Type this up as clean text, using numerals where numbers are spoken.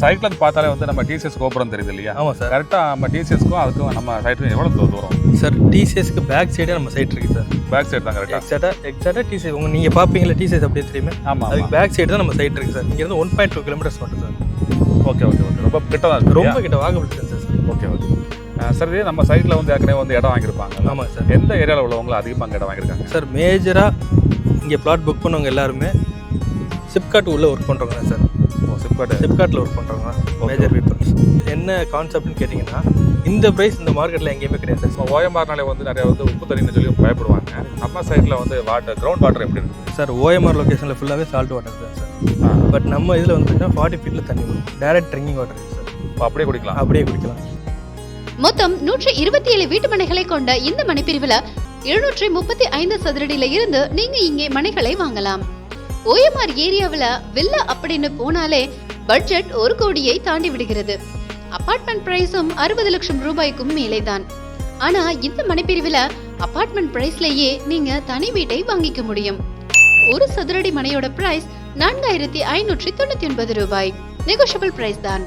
சைட்ல இருந்து பார்த்தாலே வந்து நம்ம டிசிஎஸ் கோபுரம் தெரியுது இல்லையா? ஆமாம் சார். கரெக்டாக நம்ம டிசிஎஸ்க்கும் அதுக்கும் நம்ம சைட்டுக்கும் எவ்வளோ தூரம்? சார் டிசிஎஸ்க்கு பேக் சைடே நம்ம சைட் இருக்குது சார். பேக் சைடு தான் கரெக்டாக. எக்ஸாக்டாக டிசிஎஸ் நீங்கள் பார்ப்பீங்களா டிசிஎஸ் அப்படியே தெரியுமே. ஆமாம், அதுக்கு பேக் சைடு தான் நம்ம சைட் இருக்குது சார். இங்கேருந்து 1.2 கிலோமீட்டர்ஸ் மட்டும் சார். Okay okay okay. ரொம்ப கிட்ட தான் இருக்கு. ரொம்ப கிட்ட வாகப்பட்டு சார். Okay okay. சார் இதே நம்ம சைட்டில் வந்து ஏற்கனவே வந்து இடம் வாங்கியிருப்பாங்க. ஆமாம் சார். எந்த ஏரியாவில் உள்ளவங்களும் அதிகமாக அங்கே இடம் வாங்கியிருக்காங்க? சார் மேஜராக இங்கே பிளாட் புக் பண்ணவங்க எல்லாருமே சிப்காட் உள்ளே ஒர்க் பண்ணுறவங்க தான் சார். சிப்காட்டில் ஒர்க் பண்ணுறவங்க மேஜர் பீப்புள்ஸ். என்ன கான்செப்ட்னு கேட்டிங்கன்னா இந்த ப்ரைஸ் இந்த மார்க்கெட்டில் எங்கேயுமே கிடையாது சார். நம்ம ஓஎம்ஆர்னாலே வந்து நிறைய வந்து உப்பு தண்ணின்னு சொல்லி பயப்படுவாங்க. நம்ம சைட்டில் வந்து கிரவுண்ட் வாட்டர் எப்படி இருக்குது சார்? ஓஎம்ஆர் லொக்கேஷனில் ஃபுல்லாகவே சால்ட் வாட்டர் தான் சார். பட் நம்ம இதில் வந்து பார்த்தீங்கன்னா 40 ஃபீட்டில் தண்ணி வரும். டைரக்ட் ட்ரிங்கிங் வாட்டர் இருக்குது சார். அப்படியே குடிக்கலாம். அப்படியே குடிக்கலாம். மொத்தம் 127 வீட்டு மனைகளை கொண்ட இந்த மனைப்பிரிவில் 735 சதுரடியில இருந்து நீங்க இங்கே மனைகளை வாங்கலாம். ஓஎம்ஆர் ஏரியாவில் வில்லா அப்படின்னு போனாலே பட்ஜெட் 1 கோடியை தாண்டி விடுகிறது. அபார்ட்மெண்ட் பிரைஸும் 60 லட்சம் ரூபாய்க்கும் மேலே தான். ஆனா இந்த மனைப்பிரிவில் அபார்ட்மெண்ட் பிரைஸ்லயே நீங்க தனி வீட்டை வாங்கிக்க முடியும். ஒரு சதுரடி மனையோட பிரைஸ் 4599 ரூபாய். நெகோஷியபிள் பிரைஸ் தான்.